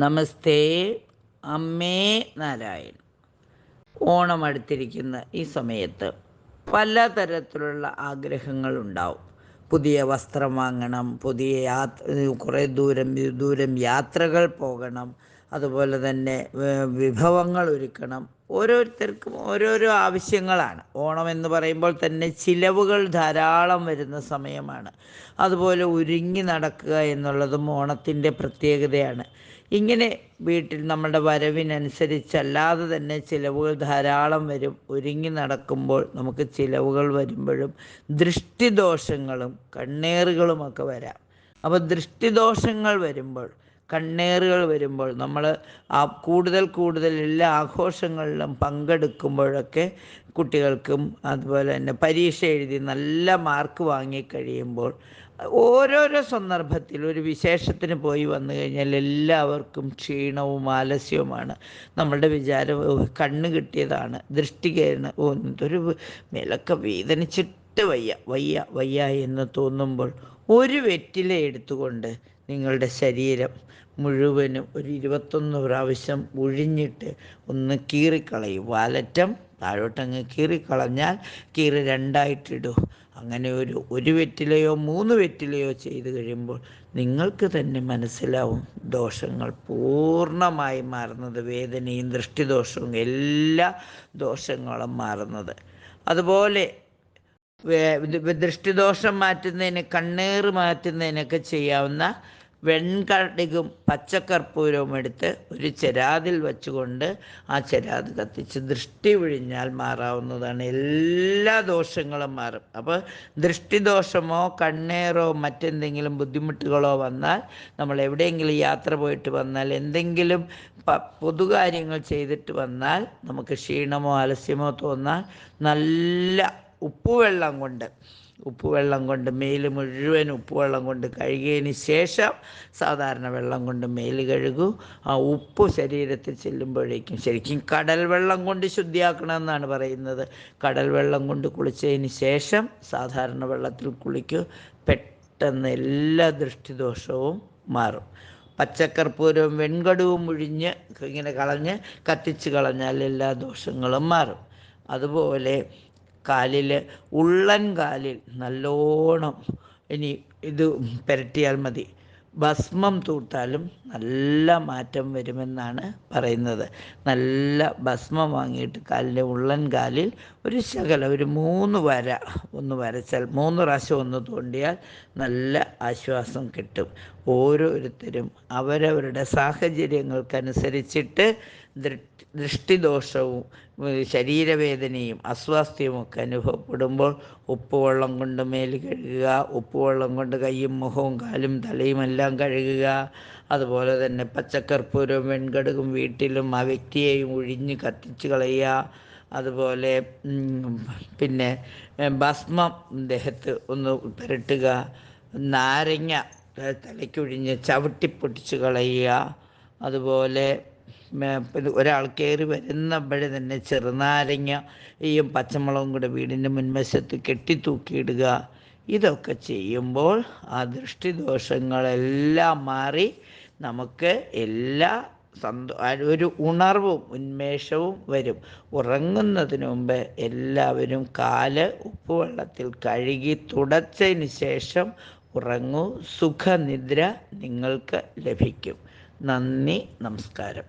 നമസ്തേ. അമ്മേ നാരായൺ. ഓണം അടുത്തിരിക്കുന്ന ഈ സമയത്ത് പലതരത്തിലുള്ള ആഗ്രഹങ്ങളുണ്ടാവും. പുതിയ വസ്ത്രം വാങ്ങണം, പുതിയ കുറേ ദൂരം യാത്രകൾ പോകണം, അതുപോലെ തന്നെ വിഭവങ്ങൾ ഒരുക്കണം. ഓരോരുത്തർക്കും ഓരോരോ ആവശ്യങ്ങളാണ്. ഓണം എന്ന് പറയുമ്പോൾ തന്നെ ചിലവുകൾ ധാരാളം വരുന്ന സമയമാണ്. അതുപോലെ ഒരുങ്ങി നടക്കുക എന്നുള്ളതും ഓണത്തിൻ്റെ പ്രത്യേകതയാണ്. ഇങ്ങനെ വീട്ടിൽ നമ്മുടെ വരവിനനുസരിച്ചല്ലാതെ തന്നെ ചിലവുകൾ ധാരാളം വരും. ഒരുങ്ങി നടക്കുമ്പോൾ നമുക്ക് ചിലവുകൾ വരുമ്പോഴും ദൃഷ്ടിദോഷങ്ങളും കണ്ണേറുകളുമൊക്കെ വരാം. അപ്പോൾ ദൃഷ്ടിദോഷങ്ങൾ വരുമ്പോൾ, കണ്ണേറുകൾ വരുമ്പോൾ നമ്മൾ കൂടുതൽ എല്ലാ ആഘോഷങ്ങളിലും പങ്കെടുക്കുമ്പോഴൊക്കെ കുട്ടികൾക്കും അതുപോലെ തന്നെ പരീക്ഷ എഴുതി നല്ല മാർക്ക് വാങ്ങിക്കഴിയുമ്പോൾ ഓരോരോ സന്ദർഭത്തിൽ ഒരു വിശേഷത്തിന് പോയി വന്നു കഴിഞ്ഞാൽ എല്ലാവർക്കും ക്ഷീണവും ആലസ്യവുമാണ്. നമ്മളുടെ വിചാരം കണ്ണ് കിട്ടിയതാണ്, ദൃഷ്ടി എന്തൊരു മേലൊക്കെ വേദനിച്ചിട്ട് വയ്യ എന്ന് തോന്നുമ്പോൾ ഒരു വെറ്റില എടുത്തുകൊണ്ട് നിങ്ങളുടെ ശരീരം മുഴുവനും ഒരു 21 പ്രാവശ്യം ഒഴിഞ്ഞിട്ട് ഒന്ന് കീറിക്കളയും. വാലറ്റം താഴോട്ടങ്ങ് കീറിക്കളഞ്ഞാൽ കീറി രണ്ടായിട്ടിടൂ. അങ്ങനെ ഒരു വെറ്റിലയോ 3 വെറ്റിലയോ ചെയ്ത് കഴിയുമ്പോൾ നിങ്ങൾക്ക് തന്നെ മനസ്സിലാവും ദോഷങ്ങൾ പൂർണ്ണമായി മാറുന്നത്, വേദനയും ദൃഷ്ടിദോഷവും എല്ലാ ദോഷങ്ങളും മാറുന്നത്. അതുപോലെ ദൃഷ്ടിദോഷം മാറ്റുന്നതിന്, കണ്ണേറ് മാറ്റുന്നതിനൊക്കെ ചെയ്യാവുന്ന വെൺകടുകും പച്ചക്കർപ്പൂരവും എടുത്ത് ഒരു ചെരാതിൽ വച്ചുകൊണ്ട് ആ ചെരാത് കത്തിച്ച് ദൃഷ്ടി വിഴിഞ്ഞാൽ മാറാവുന്നതാണ്. എല്ലാ ദോഷങ്ങളും മാറും. അപ്പോൾ ദൃഷ്ടിദോഷമോ കണ്ണേറോ മറ്റെന്തെങ്കിലും ബുദ്ധിമുട്ടുകളോ വന്നാൽ, നമ്മൾ എവിടെയെങ്കിലും യാത്ര പോയിട്ട് വന്നാൽ, എന്തെങ്കിലും പൊതുകാര്യങ്ങൾ ചെയ്തിട്ട് വന്നാൽ, നമുക്ക് ക്ഷീണമോ ആലസ്യമോ തോന്നാൽ നല്ല ഉപ്പുവെള്ളം കൊണ്ട് മേല് മുഴുവൻ ഉപ്പുവെള്ളം കൊണ്ട് കഴുകിയതിന് ശേഷം സാധാരണ വെള്ളം കൊണ്ട് മേല് കഴുകൂ. ആ ഉപ്പ് ശരീരത്തിൽ ചെല്ലുമ്പോഴേക്കും, ശരിക്കും കടൽ വെള്ളം കൊണ്ട് ശുദ്ധിയാക്കണമെന്നാണ് പറയുന്നത്. കടൽ വെള്ളം കൊണ്ട് കുളിച്ചതിന് ശേഷം സാധാരണ വെള്ളത്തിൽ കുളിക്കൂ. പെട്ടെന്ന് എല്ലാ ദൃഷ്ടിദോഷവും മാറും. പച്ചക്കർപ്പൂരവും വെൺകടുവും ഒഴിഞ്ഞ് ഇങ്ങനെ കത്തിച്ച് കളഞ്ഞാൽ എല്ലാ ദോഷങ്ങളും മാറും. അതുപോലെ ഉള്ളൻ കാലിൽ നല്ലോണം ഇനി ഇത് പുരട്ടിയാൽ മതി. ഭസ്മം തൂത്താലും നല്ല മാറ്റം വരുമെന്നാണ് പറയുന്നത്. നല്ല ഭസ്മം വാങ്ങിയിട്ട് കാലിൻ്റെ ഉള്ളൻ കാലിൽ ഒരു 3 വര ഒന്ന് വരച്ചാൽ, 3 പ്രാവശ്യം ഒന്ന് തോണ്ടിയാൽ നല്ല ആശ്വാസം കിട്ടും. ഓരോരുത്തരും അവരവരുടെ സാഹചര്യങ്ങൾക്കനുസരിച്ചിട്ട് ദൃഷ്ടിദോഷവും ശരീരവേദനയും അസ്വാസ്ഥ്യവും ഒക്കെ അനുഭവപ്പെടുമ്പോൾ ഉപ്പുവെള്ളം കൊണ്ട് മേല് കഴുകുക, ഉപ്പുവെള്ളം കൊണ്ട് കൈയും മുഖവും കാലും തലയും എല്ലാം കഴുകുക. അതുപോലെ തന്നെ പച്ചക്കർപ്പൂരവും വെൺകടുകും വീട്ടിലും ആ വ്യക്തിയെയും ഒഴിഞ്ഞ് കത്തിച്ച് കളയുക. അതുപോലെ പിന്നെ ഭസ്മം ദേഹത്ത് ഒന്ന് പുരട്ടുക. നാരങ്ങ തലയ്ക്കൊഴിഞ്ഞ് ചവിട്ടിപ്പൊട്ടിച്ച് കളയുക. അതുപോലെ ഒരാൾ കയറി വരുന്നപ്പോഴേ തന്നെ ചെറുനാരങ്ങയും പച്ചമുളകും കൂടെ വീടിൻ്റെ മുൻവശത്ത് കെട്ടിത്തൂക്കിയിടുക. ഇതൊക്കെ ചെയ്യുമ്പോൾ ആ ദൃഷ്ടിദോഷങ്ങളെല്ലാം മാറി നമുക്ക് ഒരു ഉണർവും ഉന്മേഷവും വരും. ഉറങ്ങുന്നതിന് മുമ്പ് എല്ലാവരും കാല് ഉപ്പുവെള്ളത്തിൽ കഴുകി തുടച്ചതിന് ശേഷം ഉറങ്ങൂ. സുഖനിദ്ര നിങ്ങൾക്ക് ലഭിക്കും. നന്ദി, നമസ്കാരം.